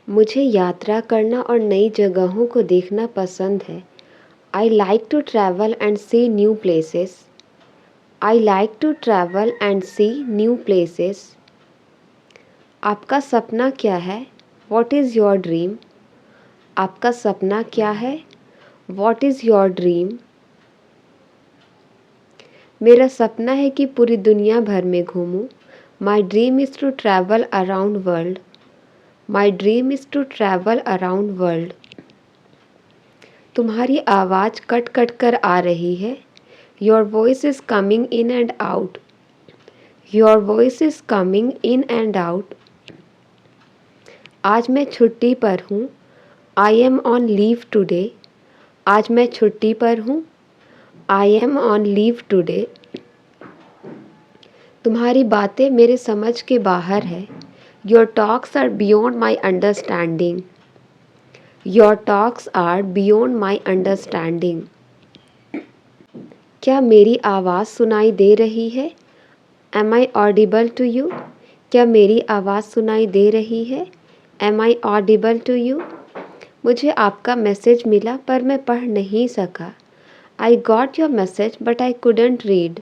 मुझे यात्रा करना और नई जगहों को देखना पसंद है। I like to travel and see new places. I like to travel and see new places. आपका सपना क्या है? What is your dream? आपका सपना क्या है? What is your dream? मेरा सपना है कि पूरी दुनिया भर में घूमूं। My dream is to travel around world. My dream is to travel around world. तुम्हारी आवाज़ कट कट कर आ रही है। Your voice is coming in and out. Your voice is coming in and out. आज मैं छुट्टी पर हूँ। I am on leave today. आज मैं छुट्टी पर हूँ। I am on leave today. तुम्हारी बातें मेरे समझ के बाहर है। Your talks are beyond my understanding. Your talks are beyond my understanding. क्या मेरी आवाज़ सुनाई दे रही है? Am I audible to you? क्या मेरी आवाज़ सुनाई दे रही है? Am I audible to you? मुझे आपका मैसेज मिला पर मैं पढ़ नहीं सका। I got your message but I couldn't read.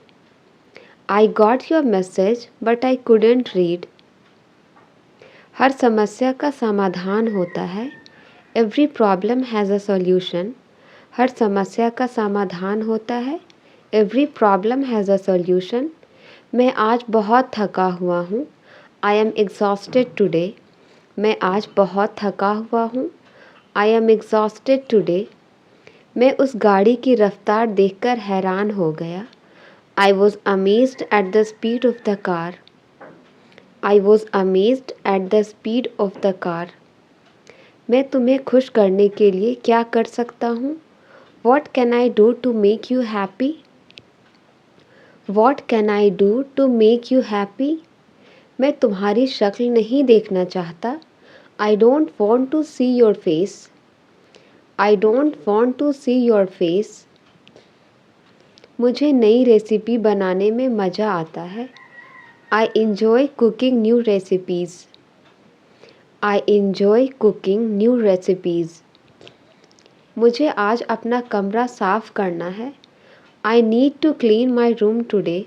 I got your message but I couldn't read. हर समस्या का समाधान होता है। Every problem has a solution. हर समस्या का समाधान होता है। Every problem has a solution. मैं आज बहुत थका हुआ हूँ। I am exhausted today. मैं आज बहुत थका हुआ हूँ। I am exhausted today. मैं उस गाड़ी की रफ्तार देखकर हैरान हो गया। I was amazed at the speed of the car. I was amazed at the speed of the car. मैं तुम्हें खुश करने के लिए क्या कर सकता हूँ? What can I do to make you happy? What can I do to make you happy? मैं तुम्हारी शक्ल नहीं देखना चाहता। I don't want to see your face. I don't want to see your face. मुझे नई रेसिपी बनाने में मज़ा आता है। I enjoy cooking new recipes. I enjoy cooking new recipes. मुझे आज अपना कमरा साफ़ करना है। I need to clean my room today.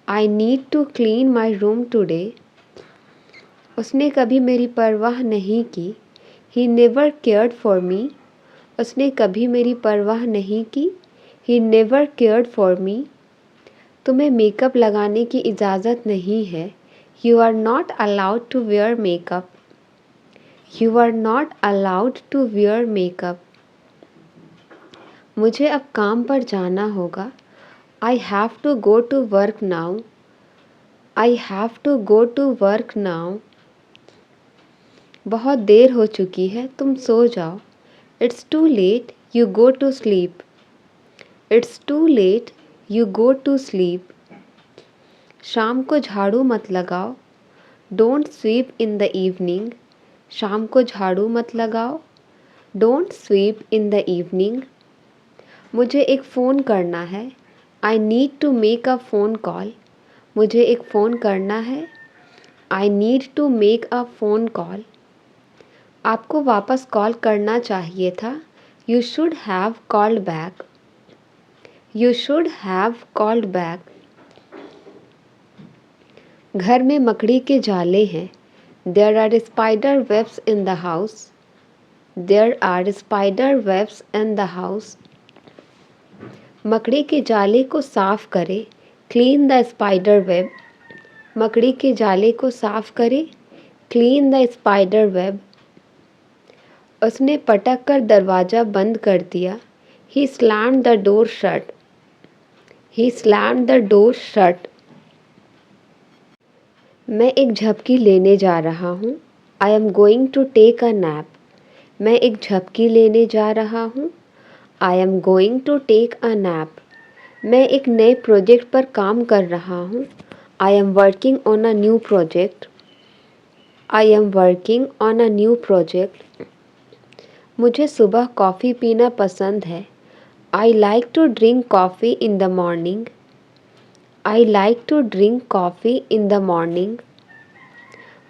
I need to clean my room today. उसने कभी मेरी परवाह नहीं की। He never cared for me. उसने कभी मेरी परवाह नहीं की। He never cared for me. तुम्हें मेकअप लगाने की इजाज़त नहीं है। You are not allowed to wear makeup. You are not allowed to wear makeup. मुझे अब काम पर जाना होगा। I have to go to work now. I have to go to work now. बहुत देर हो चुकी है, तुम सो जाओ। It's too late, you go to sleep. It's too late, you go to sleep. शाम को झाड़ू मत लगाओ। Don't sweep in the evening. शाम को झाड़ू मत लगाओ। Don't sweep in the evening. मुझे एक फ़ोन करना है। I need to make a phone call. मुझे एक फ़ोन करना है। I need to make a phone call. आपको वापस कॉल करना चाहिए था। You should have called back. You should have called back. घर में मकड़ी के जाले हैं। There are spider webs in the house. There are spider webs in the house. मकड़ी के जाले को साफ करें। Clean the spider web. मकड़ी के जाले को साफ करें। Clean the spider web. उसने पटक कर दरवाज़ा बंद कर दिया। He slammed the door shut. He slammed the door shut. मैं एक झपकी लेने जा रहा हूँ। I am going to take a nap. मैं एक झपकी लेने जा रहा हूँ। I am going to take a nap. मैं एक नए प्रोजेक्ट पर काम कर रहा हूँ। I am working on a new project. I am working on a new project. मुझे सुबह कॉफ़ी पीना पसंद है। I like to drink coffee in the morning. I like to drink coffee in the morning.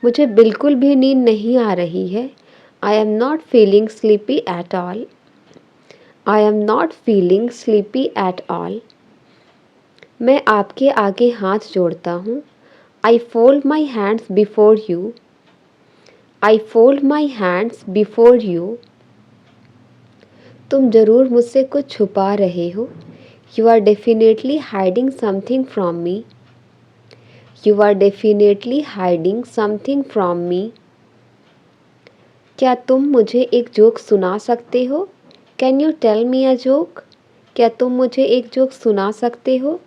मुझे बिल्कुल भी नींद नहीं आ रही है। I am not feeling sleepy at all. I am not feeling sleepy at all. मैं आपके आगे हाथ जोड़ता हूँ। I fold my hands before you. I fold my hands before you. तुम ज़रूर मुझसे कुछ छुपा रहे हो। You are definitely hiding something from me. You are definitely hiding something from me. क्या तुम मुझे एक जोक सुना सकते हो? Can you tell me a joke? क्या तुम मुझे एक जोक सुना सकते हो?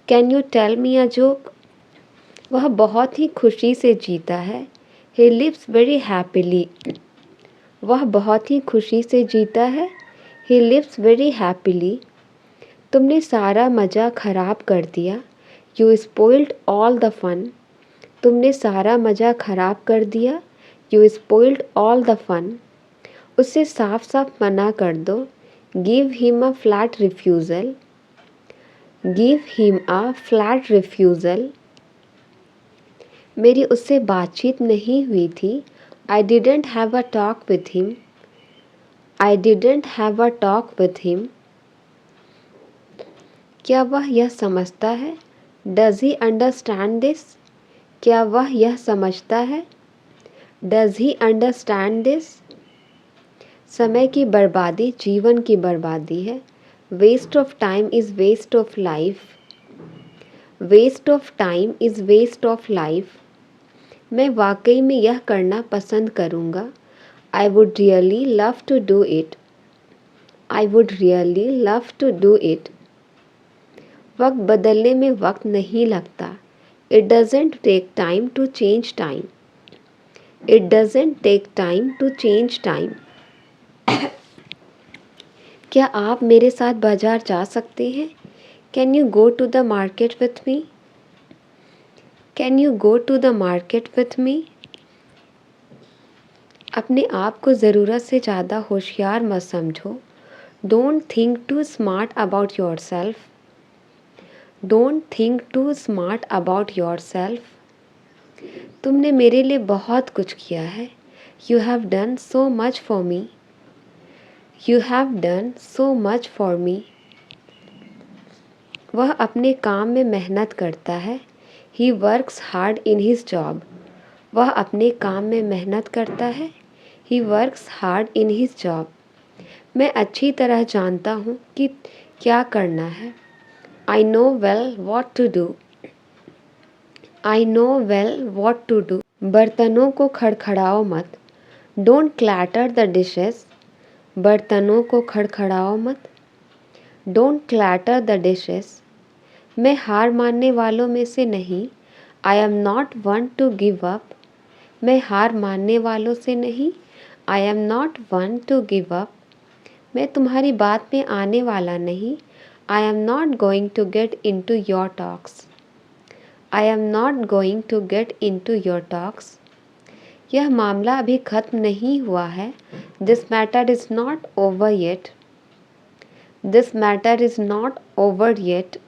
Can you tell me a joke? वह बहुत ही खुशी से जीता है। He lives very happily. वह बहुत ही खुशी से जीता है। He lives very happily. तुमने सारा मज़ा ख़राब कर दिया। You spoiled all the fun. तुमने सारा मज़ा ख़राब कर दिया। You spoiled all the fun. उससे साफ साफ मना कर दो। Give him a flat refusal. Give him a flat refusal. मेरी उससे बातचीत नहीं हुई थी। I didn't have a talk with him. I didn't have a talk with him. क्या वह यह समझता है? Does he understand this? क्या वह यह समझता है? Does he understand this? समय की बर्बादी जीवन की बर्बादी है। Waste of time is waste of life. Waste of time is waste of life. मैं वाकई में यह करना पसंद करूँगा। I would really love to do it. I would really love to do it. वक्त बदलने में वक्त नहीं लगता। It doesn't take time to change time. It doesn't take time to change time. क्या आप मेरे साथ बाजार जा सकते हैं? Can you go to the market with me? Can you go to the market with me? अपने आप को ज़रूरत से ज़्यादा होशियार मत समझो। Don't think too smart about yourself. Don't think too smart about yourself. तुमने मेरे लिए बहुत कुछ किया है। You have done so much for me. You have done so much for me. वह अपने काम में मेहनत करता है। He works hard in his job. वह अपने काम में मेहनत करता है। He works hard in his job. मैं अच्छी तरह जानता हूँ कि क्या करना है। I know well what to do. I know well what to do. बर्तनों को खड़खड़ाओ मत। Don't clatter the dishes. बर्तनों को खड़खड़ाओ मत। Don't clatter the dishes. मैं हार मानने वालों में से नहीं। I am not one to give up. मैं हार मानने वालों से नहीं। I am not one to give up. मैं तुम्हारी बात में आने वाला नहीं। I am not going to get into your talks. I am not going to get into your talks. यह मामला अभी ख़त्म नहीं हुआ है। This matter is not over yet. This matter is not over yet.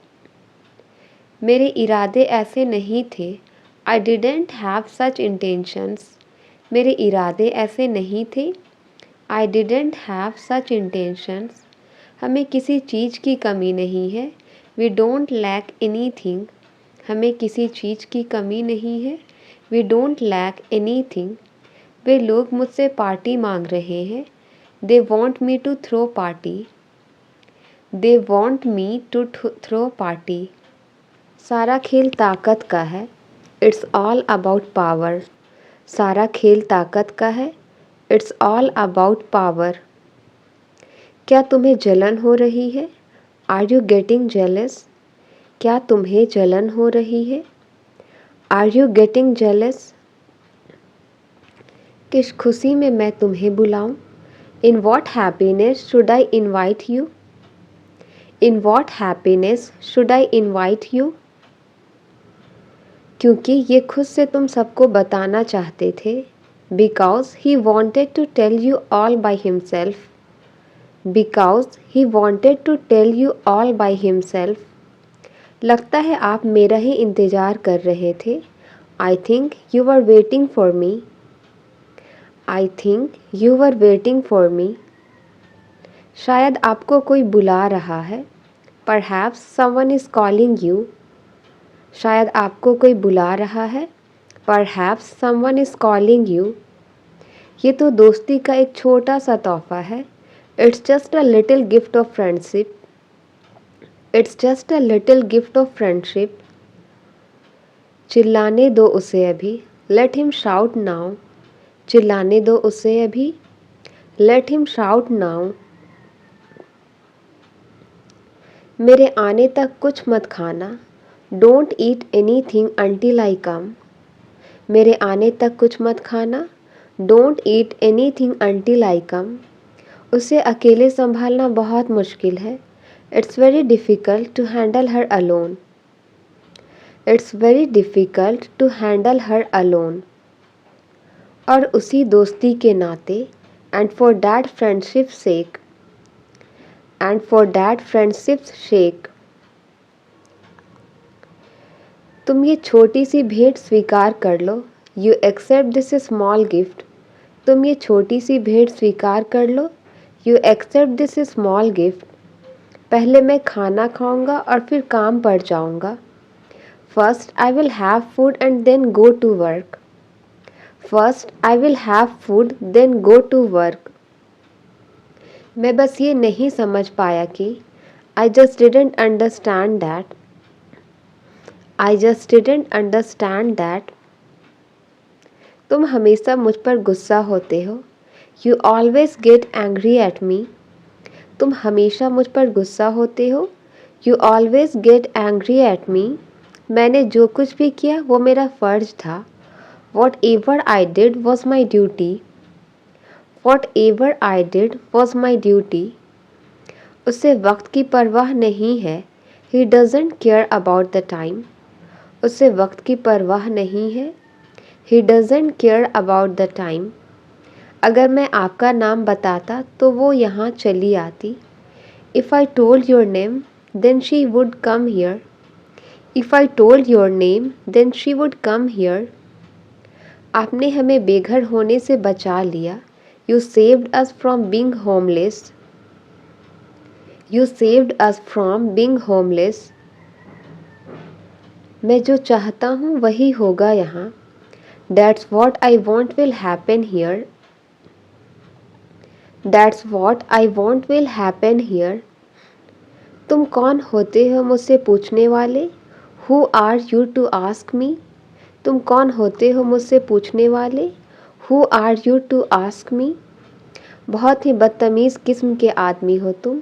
मेरे इरादे ऐसे नहीं थे। I didn't have such intentions. मेरे इरादे ऐसे नहीं थे। I didn't have such intentions. हमें किसी चीज़ की कमी नहीं है। We don't lack anything. हमें किसी चीज़ की कमी नहीं है। We don't lack anything. वे लोग मुझसे पार्टी मांग रहे हैं। They want me to throw party. They want me to throw party. सारा खेल ताकत का है। It's all about power. सारा खेल ताकत का है। It's all about power. क्या तुम्हें जलन हो रही है? Are you getting jealous? क्या तुम्हें जलन हो रही है? Are you getting jealous? किस खुशी में मैं तुम्हें बुलाऊं? In what happiness should I invite you? In what happiness should I invite you? क्योंकि ये खुद से तुम सबको बताना चाहते थे। Because he wanted to tell you all by himself. Because he wanted to tell you all by himself. लगता है आप मेरा ही इंतज़ार कर रहे थे। I think you were waiting for me. I think you were waiting for me. शायद आपको कोई बुला रहा है. Perhaps someone is calling you. शायद आपको कोई बुला रहा है. Perhaps someone is calling you. ये तो दोस्ती का एक छोटा सा तोहफा है. It's just a little gift of friendship. It's just a little gift of friendship. चिल्लाने दो उसे अभी. Let him shout now. चिल्लाने दो उसे अभी. Let him shout now. मेरे आने तक कुछ मत खाना. Don't eat anything until I come. मेरे आने तक कुछ मत खाना. Don't eat anything until I come. उसे अकेले संभालना बहुत मुश्किल है. It's very difficult to handle her alone. It's very difficult to handle her alone. और उसी दोस्ती के नाते and for that friendship's sake. And for that friendship's sake. तुम ये छोटी सी भेंट स्वीकार कर लो. You accept this small gift. तुम ये छोटी सी भेंट स्वीकार कर लो. You accept this small gift. पहले मैं खाना खाऊंगा और फिर काम पर जाऊंगा. First I will have food and then go to work. First I will have food then go to work. मैं बस ये नहीं समझ पाया कि I just didn't understand that. I just didn't understand that. तुम हमेशा मुझ पर गुस्सा होते हो. You always get angry at me. तुम हमेशा मुझ पर गुस्सा होते हो. You always get angry at me. मैंने जो कुछ भी किया वो मेरा फ़र्ज था. Whatever I did was my duty. Whatever I did was my duty. उसे वक्त की परवाह नहीं है. He doesn't care about the time. उसे वक्त की परवाह नहीं है. He doesn't care about the time. अगर मैं आपका नाम बताता तो वो यहाँ चली आती. If I told your name, then she would come here. If I told your name, then she would come here. आपने हमें बेघर होने से बचा लिया. You saved us from being homeless. You saved us from being homeless. मैं जो चाहता हूँ वही होगा यहाँ. That's what I want will happen here. That's what I want will happen here. तुम कौन होते हो मुझसे पूछने वाले? Who are you to ask me? तुम कौन होते हो मुझसे पूछने वाले? Who are you to ask me? बहुत ही बदतमीज़ किस्म के आदमी हो तुम.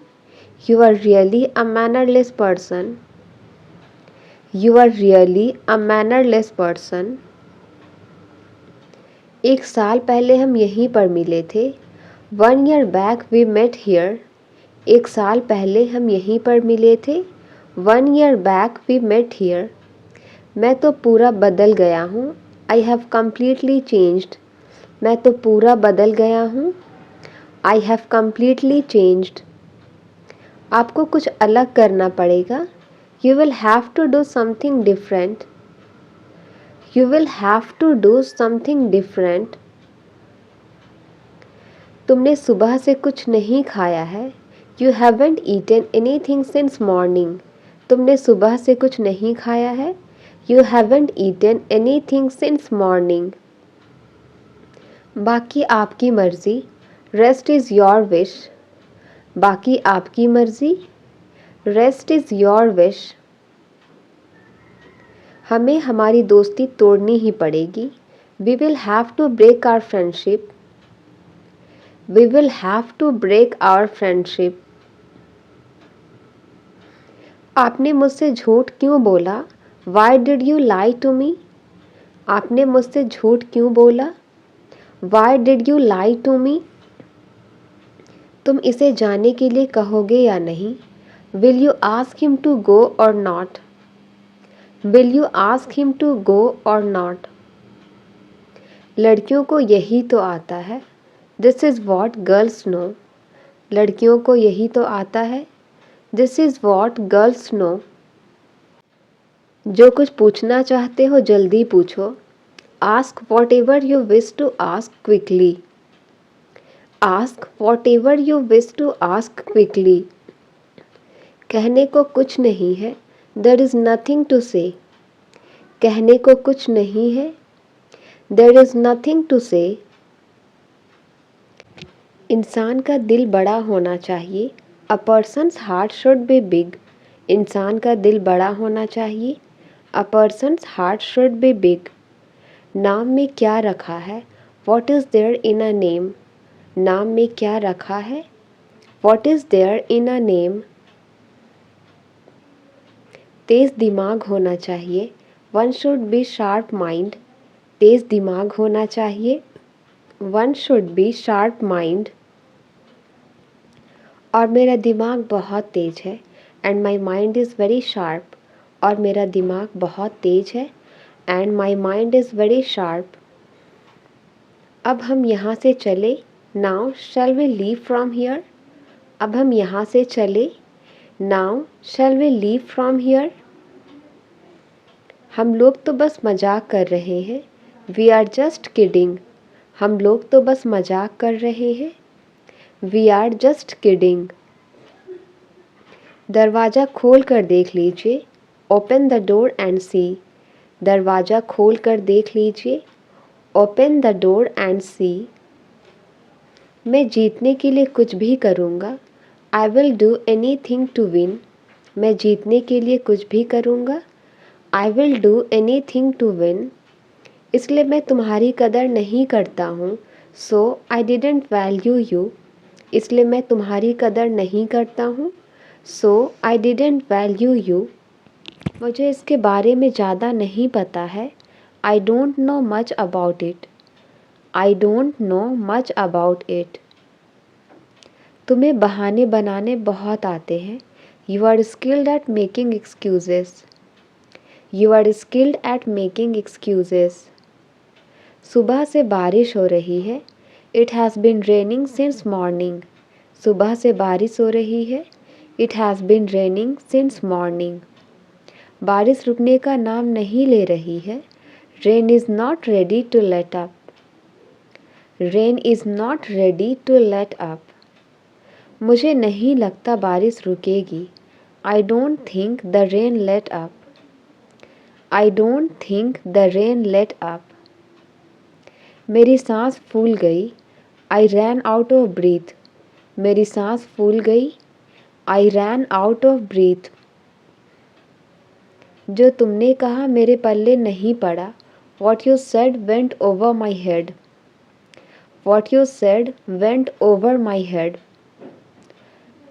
You are really a mannerless person. You are really a mannerless person. एक साल पहले हम यहीं पर मिले थे. 1 year back we met here. एक साल पहले हम यहीं पर मिले थे. 1 year back we met here. मैं तो पूरा बदल गया हूँ. I have completely changed. मैं तो पूरा बदल गया हूँ. I have completely changed. आपको कुछ अलग करना पड़ेगा. You will have to do something different. You will have to do something different. तुमने सुबह से कुछ नहीं खाया है. You haven't eaten anything since morning. तुमने सुबह से कुछ नहीं खाया है. You haven't eaten anything since morning. बाकी आपकी मर्ज़ी. Rest is your wish. बाकी आपकी मर्ज़ी. Rest is your wish. हमें हमारी दोस्ती तोड़नी ही पड़ेगी. We will have to break our friendship. We will have to break our friendship. आपने मुझसे झूठ क्यों बोला? Why did you lie to me? आपने मुझसे झूठ क्यों बोला? Why did you lie to me? तुम इसे जाने के लिए कहोगे या नहीं? Will you ask him to go or not? Will you ask him to go or not? लड़कियों को यही तो आता है. This is what girls know. लड़कियों को यही तो आता है. This is what girls know. जो कुछ पूछना चाहते हो जल्दी पूछो. Ask whatever you wish to ask quickly. Ask whatever you wish to ask quickly. कहने को कुछ नहीं है. There is nothing to say. कहने को कुछ नहीं है. There is nothing to say. इंसान का दिल बड़ा होना चाहिए. A person's heart should be big. इंसान का दिल बड़ा होना चाहिए. A person's heart should be big. नाम में क्या रखा है? What is there in a name? नाम में क्या रखा है? What is there in a name? तेज दिमाग होना चाहिए. One should be sharp mind. तेज दिमाग होना चाहिए. One should be sharp mind. और मेरा दिमाग बहुत तेज है. And my mind is very sharp. और मेरा दिमाग बहुत तेज है. And my mind is very sharp. अब हम यहाँ से चले. Now shall we leave from here? अब हम यहाँ से चले. Now shall we leave from here? हम लोग तो बस मजाक कर रहे हैं. We are just kidding. हम लोग तो बस मजाक कर रहे हैं. We are just kidding. दरवाज़ा खोल कर देख लीजिए. Open the door and see. दरवाज़ा खोल कर देख लीजिए. Open the door and see. मैं जीतने के लिए कुछ भी करूँगा. I will do anything to win. मैं जीतने के लिए कुछ भी करूँगा. I will do anything to win. इसलिए मैं तुम्हारी कदर नहीं करता हूँ. So I didn't value you. इसलिए मैं तुम्हारी कदर नहीं करता हूँ. So I didn't value you. मुझे इसके बारे में ज़्यादा नहीं पता है. I don't know much about it. I don't know much about it. तुम्हें बहाने बनाने बहुत आते हैं. You are skilled at making excuses. You are skilled at making excuses. सुबह से बारिश हो रही है. It has been raining since morning. सुबह से बारिश हो रही है. It has been raining since morning. बारिश रुकने का नाम नहीं ले रही है. Rain is not ready to let up. Rain is not ready to let up. मुझे नहीं लगता बारिश रुकेगी. I don't think the rain let up. I don't think the rain let up. मेरी सांस फूल गई. I ran out of breath. मेरी सांस फूल गई. I ran out of breath. जो तुमने कहा मेरे पल्ले नहीं पड़ा. What you said went over my head. What you said went over my head.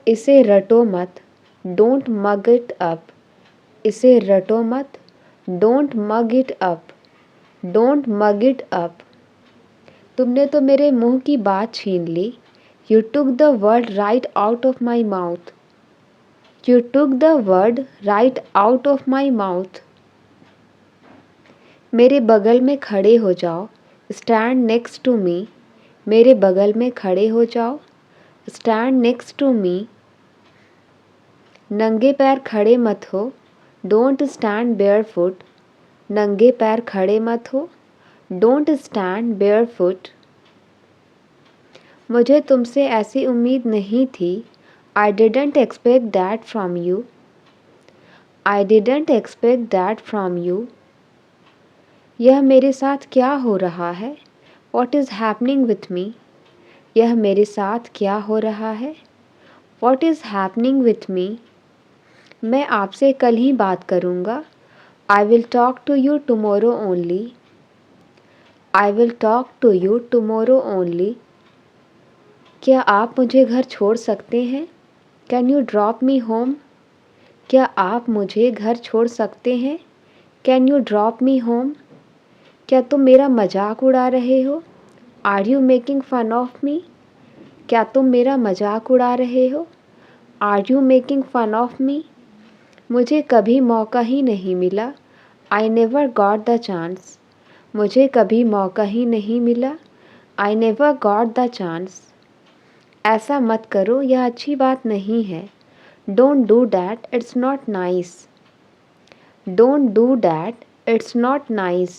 इसे रटो मत. Don't mug it up. इसे रटो मत. Don't mug it up. Don't mug it up. तुमने तो मेरे मुंह की बात छीन ली. You took the word right out of my mouth. You took the word right out of my mouth. मेरे बगल में खड़े हो जाओ. Stand next to me. मेरे बगल में खड़े हो जाओ. Stand next to me. नंगे पैर खड़े मत हो. Don't stand barefoot. नंगे पैर खड़े मत हो. Don't stand barefoot. मुझे तुमसे ऐसी उम्मीद नहीं थी. I didn't expect that from you. I didn't expect that from you. यह मेरे साथ क्या हो रहा है? What is happening with me? यह मेरे साथ क्या हो रहा है? What is happening with me? मैं आपसे कल ही बात करूँगा. I will talk to you tomorrow only. I will talk to you tomorrow only. क्या आप मुझे घर छोड़ सकते हैं? Can you drop me home? क्या आप मुझे घर छोड़ सकते हैं? Can you drop me home? क्या तुम मेरा मजाक उड़ा रहे हो? Are you making fun of me? क्या तुम मेरा मजाक उड़ा रहे हो? Are you making fun of me? मुझे कभी मौका ही नहीं मिला. I never got the chance. मुझे कभी मौका ही नहीं मिला. I never got the chance. ऐसा मत करो, यह अच्छी बात नहीं है. Don't do that, it's not nice. Don't do that, it's not nice.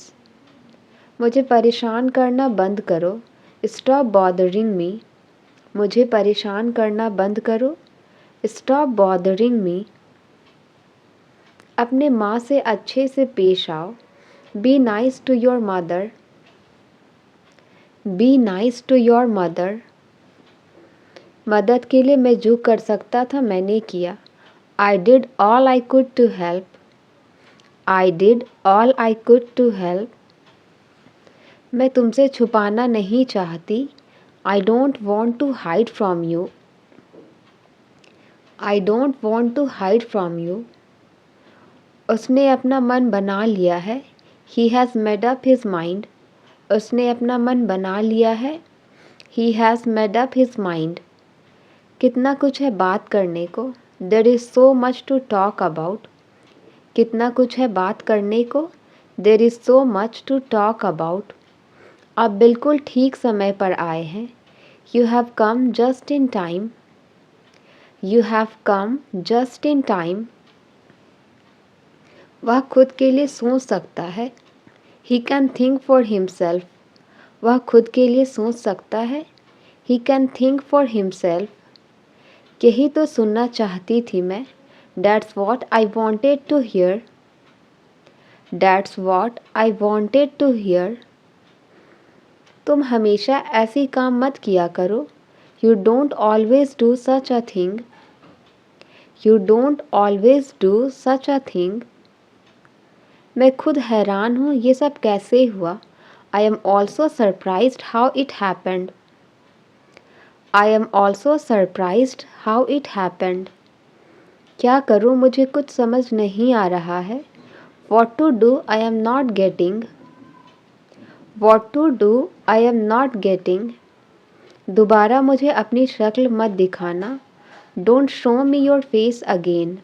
मुझे परेशान करना बंद करो। Stop bothering me. मुझे परेशान करना बंद करो। Stop bothering me. अपने माँ से अच्छे से पेश आओ। Be nice to your mother. Be nice to your mother. मदद के लिए मैं जो कर सकता था मैंने किया। I did all I could to help. I did all I could to help. मैं तुमसे छुपाना नहीं चाहती। I don't want to hide from you. I don't want to hide from you. उसने अपना मन बना लिया है। He has made up his mind. उसने अपना मन बना लिया है। He has made up his mind. कितना कुछ है बात करने को। There is so much to talk about. कितना कुछ है बात करने को। There is so much to talk about. आप बिल्कुल ठीक समय पर आए हैं। You have come just in time. You have come just in time. वह खुद के लिए सोच सकता है। He can think for himself. वह खुद के लिए सोच सकता है। He can think for himself. यही तो सुनना चाहती थी मैं। That's what I wanted to hear. That's what I wanted to hear. तुम हमेशा ऐसी काम मत किया करो। You don't always do such a thing. You don't always do such a thing. मैं खुद हैरान हूँ ये सब कैसे हुआ। I am also surprised how it happened. I am also surprised how it happened. क्या करूँ मुझे कुछ समझ नहीं आ रहा है। What to do I am not getting. What to do I am not getting. दोबारा मुझे अपनी शक्ल मत दिखाना। Don't show me your face again.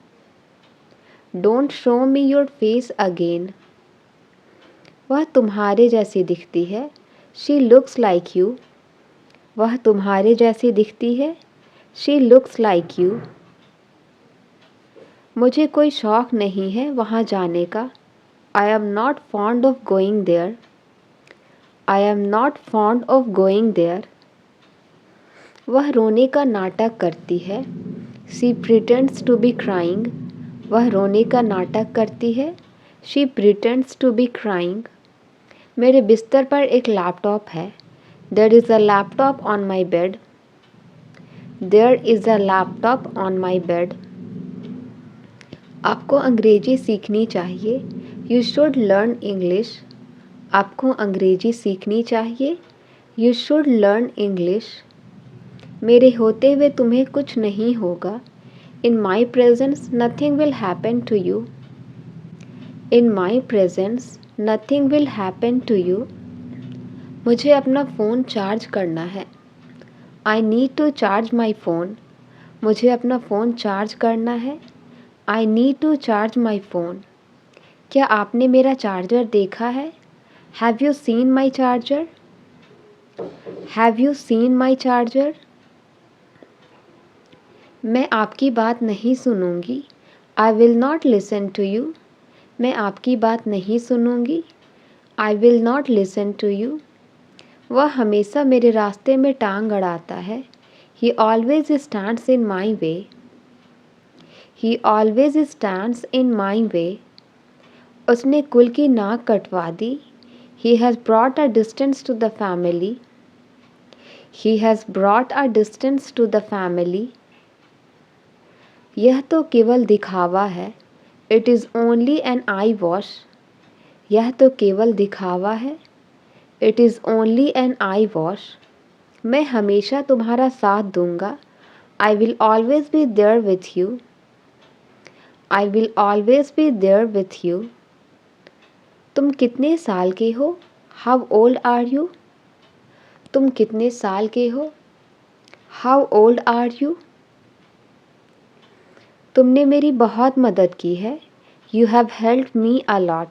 Don't show me your face again. वह तुम्हारे जैसी दिखती है। She looks like you. वह तुम्हारे जैसी दिखती है। She looks like you. मुझे कोई शौक़ नहीं है वहाँ जाने का। I am not fond of going there. I am not fond of going there. वह रोने का नाटक करती है। She pretends to be crying. वह रोने का नाटक करती है। She pretends to be crying. मेरे बिस्तर पर एक लैपटॉप है। There is a laptop on my bed. There is a laptop on my bed. आपको अंग्रेजी सीखनी चाहिए। You should learn English. आपको अंग्रेजी सीखनी चाहिए। You should learn English. मेरे होते हुए तुम्हें कुछ नहीं होगा। In my presence nothing will happen to you. In my presence nothing will happen to you. मुझे अपना फ़ोन चार्ज करना है। I need to charge my phone. मुझे अपना फ़ोन चार्ज करना है। I need to charge my phone. क्या आपने मेरा चार्जर देखा है? Have you seen my charger? Have you seen my charger? मैं आपकी बात नहीं सुनूंगी। I will not listen to you. मैं आपकी बात नहीं सुनूंगी। I will not listen to you. वह हमेशा मेरे रास्ते में टांग अड़ाता है। He always stands in my way. He always stands in my way. उसने कुल की नाक कटवा दी। He has brought a distance to the family. He has brought a distance to the family. यह तो केवल दिखावा है। It is only an eyewash. यह तो केवल दिखावा है। It is only an eyewash. मैं हमेशा तुम्हारा साथ दूंगा। I will always be there with you. I will always be there with you. तुम कितने साल के हो? How old are you? तुम कितने साल के हो? How old are you? तुमने मेरी बहुत मदद की है। You have helped me a lot.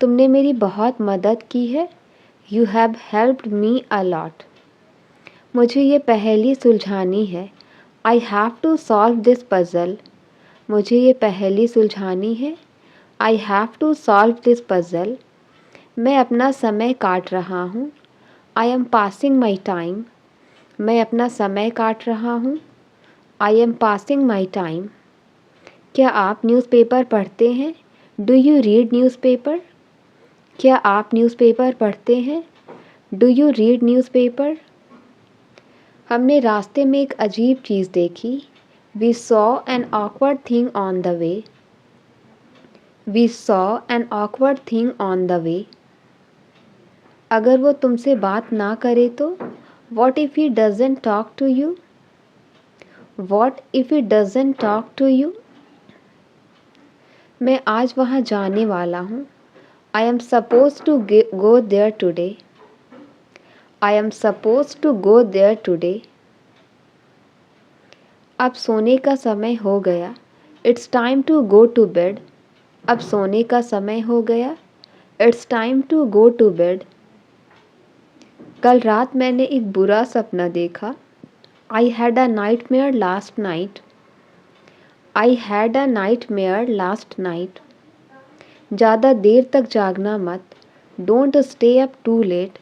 तुमने मेरी बहुत मदद की है। You have helped me a lot. मुझे ये पहेली सुलझानी है। I have to solve this puzzle. मुझे ये पहेली सुलझानी है। I have to solve this puzzle. मैं अपना समय काट रहा हूँ। I am passing my time. मैं अपना समय काट रहा हूँ। I am passing my time. क्या आप न्यूज़पेपर पढ़ते हैं? Do you read newspaper? क्या आप न्यूज़पेपर पढ़ते हैं? Do you read newspaper? हमने रास्ते में एक अजीब चीज़ देखी। We saw an awkward thing on the way. We saw an awkward thing on the way. अगर वो तुमसे बात ना करे तो? What if he doesn't talk to you? What if he doesn't talk to you? मैं आज वहाँ जाने वाला हूँ। I am suppose to go there today. I am suppose to go there today. अब सोने का समय हो गया। It's time to go to bed. अब सोने का समय हो गया। It's time to go to bed. कल रात मैंने एक बुरा सपना देखा। I had a nightmare last night. I had a nightmare last night. ज़्यादा देर तक जागना मत। Don't stay up too late.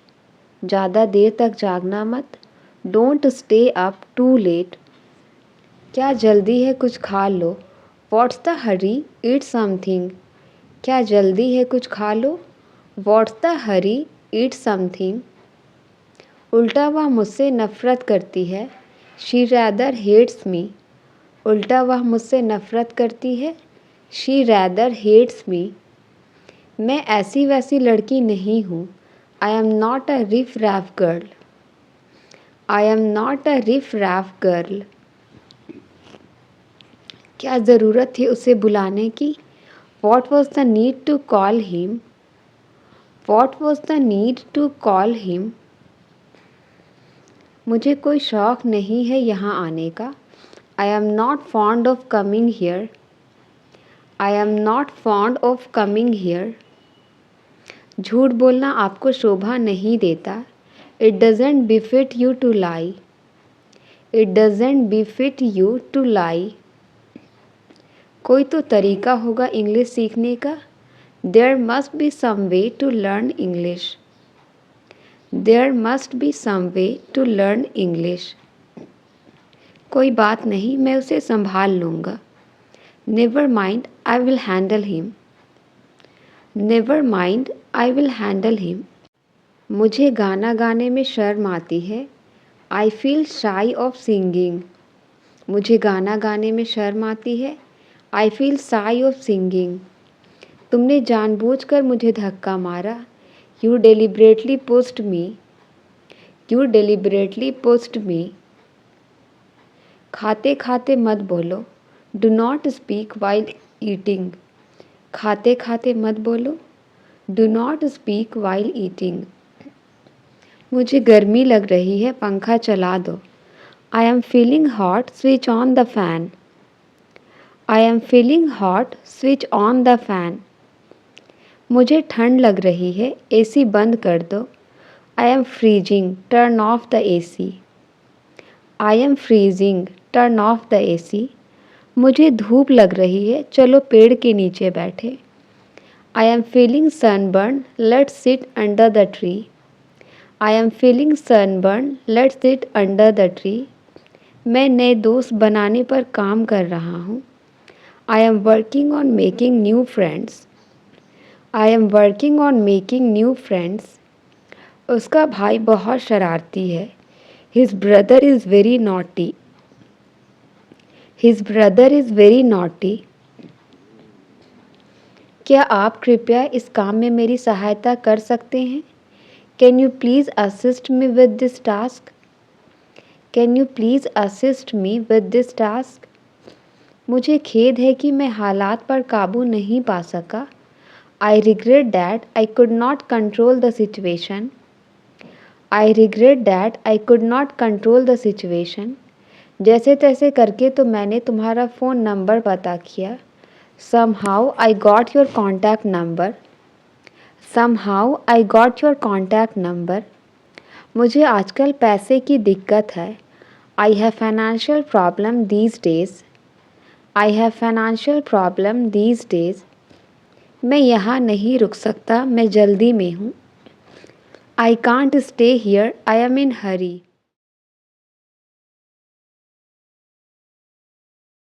ज़्यादा देर तक जागना मत। Don't stay up too late. क्या जल्दी है, कुछ खा लो। What's the hurry, eat something. क्या जल्दी है, कुछ खा लो। What's the hurry, eat something. उल्टा वह मुझसे नफ़रत करती है। She rather hates me. उल्टा वह मुझसे नफ़रत करती है। She rather hates me. मैं ऐसी वैसी लड़की नहीं हूँ। I am not a riff raff girl. I am not a riff raff girl. क्या ज़रूरत थी उसे बुलाने की? What was the need to call him? What was the need to call him? मुझे कोई शौक़ नहीं है यहाँ आने का। I am not fond of coming here. I am not fond of coming here. झूठ बोलना आपको शोभा नहीं देता। It doesn't befit you to lie. It doesn't befit you to lie. कोई तो तरीका होगा इंग्लिश सीखने का। There must be some way to learn English. There must be some way to learn English. कोई बात नहीं, मैं उसे संभाल लूँगा। Never mind, I will handle him. Never mind, I will handle him. मुझे गाना गाने में शर्म आती है। I feel shy of singing. मुझे गाना गाने में शर्म आती है। I feel shy of singing. तुमने जानबूझकर मुझे धक्का मारा। You deliberately pushed me. You deliberately pushed me. खाते खाते मत बोलो। Do not speak while eating. खाते खाते मत बोलो। Do not speak while eating. मुझे गर्मी लग रही है, पंखा चला दो। I am feeling hot, switch on the fan. I am feeling hot, switch on the fan. मुझे ठंड लग रही है, एसी बंद कर दो। I am freezing, turn off the AC. I am freezing, turn off the AC. मुझे धूप लग रही है, चलो पेड़ के नीचे बैठे। I am feeling sunburn, let's sit under the tree. I am feeling sunburn, let's sit under the tree. मैं नए दोस्त बनाने पर काम कर रहा हूँ। I am working on making new friends. I am working on making new friends. उसका भाई बहुत शरारती है। His brother is very naughty. His brother is very naughty. क्या आप कृपया इस काम में मेरी सहायता कर सकते हैं? Can you please assist me with this task? Can you please assist me with this task? मुझे खेद है कि मैं हालात पर काबू नहीं पा सका। I regret that I could not control the situation. I regret that I could not control the situation. जैसे तैसे करके तो मैंने तुम्हारा फ़ोन नंबर पता किया। Somehow I got your contact number. Somehow I got your contact number. मुझे आजकल पैसे की दिक्कत है। I have financial problem these days. I have financial problem these days. मैं यहाँ नहीं रुक सकता, मैं जल्दी में हूँ। I can't stay here, I M in Hari.